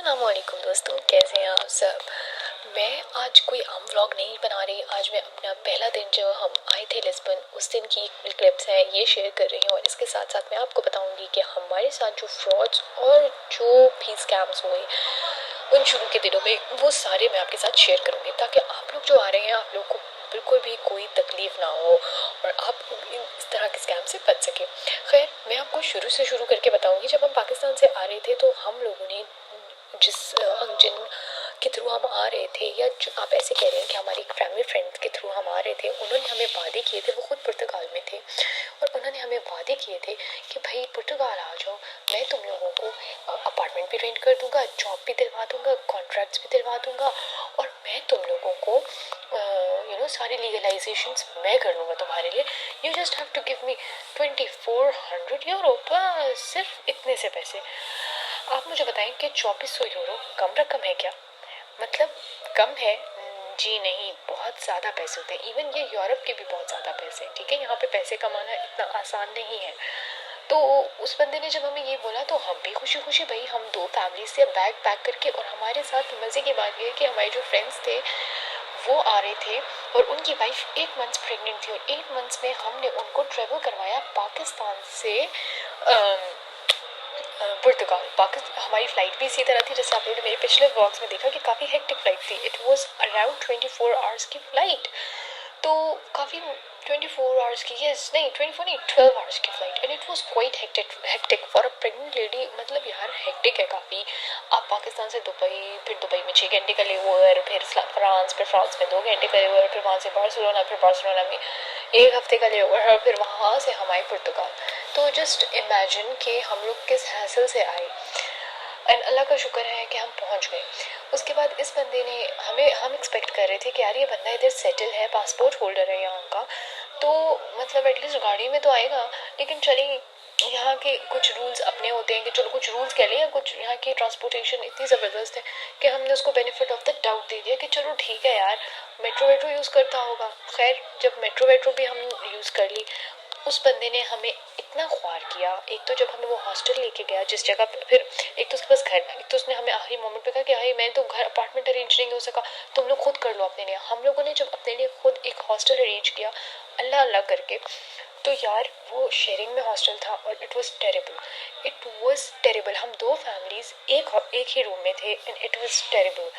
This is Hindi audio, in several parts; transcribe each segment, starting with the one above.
अस्सलामुअलैकुम दोस्तों, कैसे हैं आप सब। मैं आज कोई आम व्लॉग नहीं बना रही। आज मैं अपना पहला दिन जो हम आए थे लिस्बन, उस दिन की क्लिप्स हैं ये शेयर कर रही हूँ। और इसके साथ साथ मैं आपको बताऊंगी कि हमारे साथ जो फ्रॉड्स और जो भी स्कैम्स हुए उन शुरू के दिनों में, वो सारे मैं आपके साथ शेयर करूँगी, ताकि आप लोग जो आ रहे हैं आप लोग को बिल्कुल भी कोई तकलीफ ना हो और आप इस तरह के स्कैम से बच सके। खैर, मैं आपको शुरू से शुरू करके बताऊंगी। जब हम पाकिस्तान से आ रहे थे तो हम लोगों ने जिन के थ्रू हम आ रहे थे, या जो आप ऐसे कह रहे हैं कि हमारी एक फैमिली फ्रेंड के थ्रू हम आ रहे थे, उन्होंने हमें वादे किए थे। वो खुद पुर्तगाल में थे और उन्होंने हमें वादे किए थे कि भाई पुर्तगाल आ जाओ, मैं तुम लोगों को अपार्टमेंट भी रेंट कर दूंगा, जॉब भी दिलवा दूंगा, कॉन्ट्रैक्ट्स भी दिलवा दूंगा और मैं तुम लोगों को सारे लीगलाइजेशंस मैं कर लूँगा तुम्हारे लिए। You just have to give me 2400 euro, बस सिर्फ इतने से पैसे। आप मुझे बताएं कि 2400 यूरो कम रकम है क्या? मतलब कम है? जी नहीं, बहुत ज़्यादा पैसे होते हैं। इवन ये यूरोप के भी बहुत ज़्यादा पैसे हैं, ठीक है। यहाँ पे पैसे कमाना इतना आसान नहीं है। तो उस बंदे ने जब हमें ये बोला तो हम भी खुशी खुशी, भाई हम दो फैमिली से बैग पैक करके, और हमारे साथ मज़े की बात ये है कि हमारे जो फ्रेंड्स थे वो आ रहे थे और उनकी वाइफ 8 मंथ्स प्रेग्नेंट थी। और 8 मंथ्स में हमने उनको ट्रेवल करवाया पाकिस्तान से पुर्तगाल। पाकिस्तान हमारी फ़्लाइट भी इसी तरह थी जैसे आप लोगों ने मेरे पिछले व्लॉग्स में देखा कि काफ़ी हेक्टिक फ़्लाइट थी। इट वाज अराउंड 24 आवर्स की फ़्लाइट, तो काफ़ी 24 आवर्स की, यस नहीं 24 नहीं 12 आवर्स की flight. And it was quite hectic for a pregnant lady. मतलब यार हेक्टिक है काफ़ी। आप पाकिस्तान से दुबई, फिर दुबई में 6 घंटे का लेओवर, फिर फ्रांस, फिर फ्रांस में 2 घंटे का लेओवर, फिर वहाँ से बार्सिलोना, फिर बार्सिलोना में 1 हफ्ते का लेओवर, और फिर वहाँ से हम आए पुर्तगाल। तो जस्ट इमेजिन कि हम लोग किस हैसल से आए। एंड अल्लाह का शुक्र है कि हम पहुंच गए। उसके बाद इस बंदे ने हम एक्सपेक्ट कर रहे थे कि यार ये बंदा इधर सेटल है, पासपोर्ट होल्डर है यहाँ का, तो मतलब एटलीस्ट गाड़ी में तो आएगा। लेकिन चलिए, यहाँ के कुछ रूल्स अपने होते हैं कि चलो कुछ रूल्स कह लें, या कुछ यहाँ की ट्रांसपोर्टेशन इतनी ज़बरदस्त है कि हमने उसको बेनिफिट ऑफ द डाउट दे दिया कि चलो ठीक है यार, मेट्रो वेट्रो यूज़ करता होगा। खैर, जब मेट्रो वेट्रो भी हम यूज़ कर ली, उस बंदे ने हमें इतना ख्वार किया। एक तो जब हमें वो हॉस्टल लेके गया जिस जगह पे, फिर एक तो उसके पास घर, एक तो उसने हमें आखिरी मोमेंट पे कहा कि भाई मैं तो घर अपार्टमेंट अरेंज नहीं हो सका, तुम लोग खुद कर लो अपने लिए। हम लोगों ने जब अपने लिए खुद एक हॉस्टल अरेंज किया अल्लाह अल्लाह करके, तो यार वो शेयरिंग में हॉस्टल था और it was terrible. It was terrible. हम दो फैमिलीज एक ही रूम में थे एंड इट वाज टेरिबल।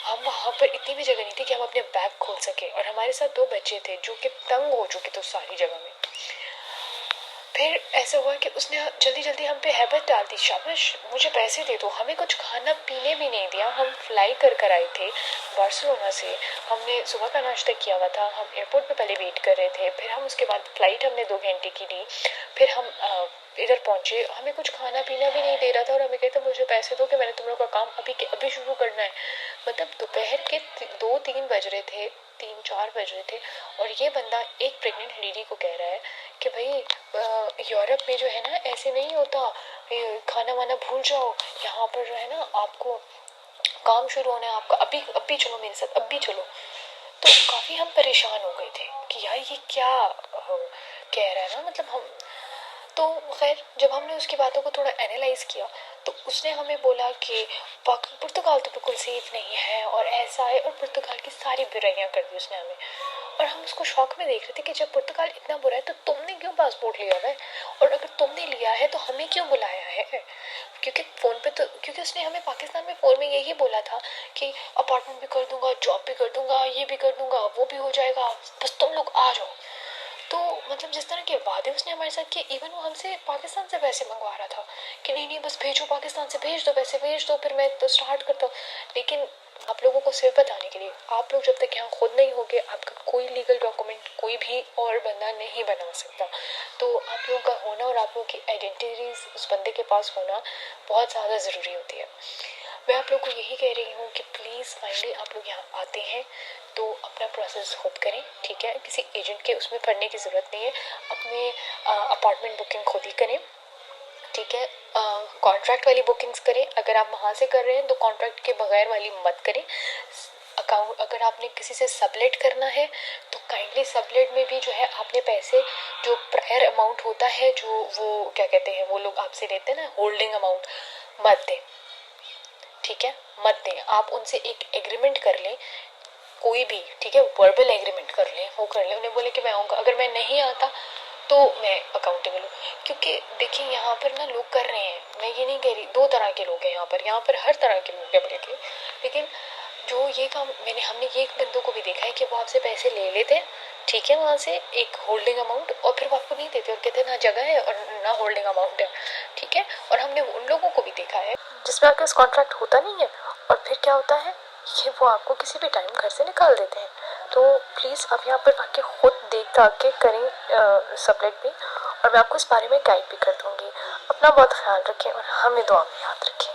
हम वहाँ पर इतनी भी जगह नहीं थी कि हम अपने बैग खोल सके, और हमारे साथ दो बच्चे थे जो कि तंग हो चुके थे सारी जगह में। फिर ऐसा हुआ कि उसने जल्दी जल्दी हम पे हैबत डाल दी, शाबाश मुझे पैसे दे दो। हमें कुछ खाना पीने भी नहीं दिया। हम फ्लाई कर आए थे बार्सिलोना से। हमने सुबह का नाश्ता किया हुआ था। हम एयरपोर्ट पे पहले वेट कर रहे थे, फिर हम उसके बाद फ़्लाइट हमने 2 घंटे की ली। फिर हम इधर पहुंचे, हमें कुछ खाना पीना भी नहीं दे रहा था और हमें कहता मुझे पैसे दो कि मैंने तुम लोग का काम अभी के अभी शुरू करना है। मतलब दोपहर के 2-3 बज रहे थे, 3-4 बज रहे थे, और ये बंदा एक प्रेग्नेंट लेडी को कह रहा है कि भाई यूरोप में जो है ना ऐसे नहीं होता, खाना वाना भूल जाओ, यहाँ पर जो है ना आपको काम शुरू होना है आपका, अभी चलो मेरे साथ, अभी चलो। तो काफ़ी हम परेशान हो गए थे कि यार ये क्या कह रहा है ना, मतलब हम तो खैर जब हमने उसकी बातों को थोड़ा एनालाइज किया तो उसने हमें बोला कि पुर्तगाल तो बिल्कुल सेफ नहीं है और ऐसा है, और पुर्तगाल की सारी बुराइयां कर दी उसने हमें। और हम उसको शौक में देख रहे थे कि जब पुर्तगाल इतना बुरा है तो तुमने क्यों पासपोर्ट लिया हुआ है, और अगर तुमने लिया है तो हमें क्यों बुलाया है। क्योंकि उसने हमें पाकिस्तान में फ़ोन में यही बोला था कि अपार्टमेंट भी कर दूंगा, जॉब भी कर दूंगा, ये भी कर दूंगा, वो भी हो जाएगा, बस तुम लोग आ जाओ। तो मतलब जिस तरह के वादे उसने हमारे साथ किए, इवन वो हमसे पाकिस्तान से पैसे मंगवा रहा था कि नहीं नहीं बस भेजो, पाकिस्तान से भेज दो, पैसे भेज दो, फिर मैं तो स्टार्ट करता हूँ। लेकिन आप लोगों को सिर्फ बताने के लिए, आप लोग जब तक यहाँ खुद नहीं होगे आपका कोई लीगल डॉक्यूमेंट कोई भी और बंदा नहीं बना सकता। तो आप लोगों का होना और आप लोगों की आइडेंटिटीज उस बंदे के पास होना बहुत ज़्यादा ज़रूरी होती है। मैं आप लोग को यही कह रही हूँ कि प्लीज़ फाइनली आप लोग यहाँ आते हैं तो अपना प्रोसेस खुद करें, ठीक है। किसी एजेंट के उसमें पढ़ने की ज़रूरत नहीं है। अपने अपार्टमेंट बुकिंग खुद ही करें, ठीक है। कॉन्ट्रैक्ट वाली बुकिंग्स करें। अगर आप वहाँ से कर रहे हैं तो कॉन्ट्रैक्ट के बगैर वाली मत करें। अकाउंट अगर आपने किसी से सबलेट करना है तो काइंडली सबलेट में भी जो है आपने पैसे, जो प्रायर अमाउंट होता है, जो वो क्या कहते हैं वो लोग आपसे लेते हैं ना, होल्डिंग अमाउंट, मत दें, ठीक है, मत दें। आप उनसे एक एग्रीमेंट कर लें, कोई भी, ठीक है, वर्बल एग्रीमेंट कर लें, वो कर लें, उन्हें बोले कि मैं आऊँगा, अगर मैं नहीं आता तो मैं अकाउंटेबल हूँ। क्योंकि देखिए यहाँ पर ना लोग कर रहे हैं, मैं ये नहीं कह रही, दो तरह के लोग हैं यहाँ पर हर तरह के लोग हैं बल्कि, लेकिन जो ये काम हमने ये बंदों को भी देखा है कि वो आपसे पैसे ले लेते हैं, ठीक है, वहाँ से एक होल्डिंग अमाउंट, और फिर वो आपको नहीं देते और कहते हैं ना जगह है और ना होल्डिंग अमाउंट है, ठीक है। और हमने उन लोगों को भी देखा है जिसमें आपके कॉन्ट्रैक्ट होता नहीं है, और फिर क्या होता है कि वो आपको किसी भी टाइम घर से निकाल देते हैं। तो प्लीज़ आप यहाँ पर आके खुद देख दाख के करें सबलेट भी, और मैं आपको इस बारे में गाइड भी कर दूँगी। अपना बहुत ख्याल रखें और हमें दुआ में याद रखें।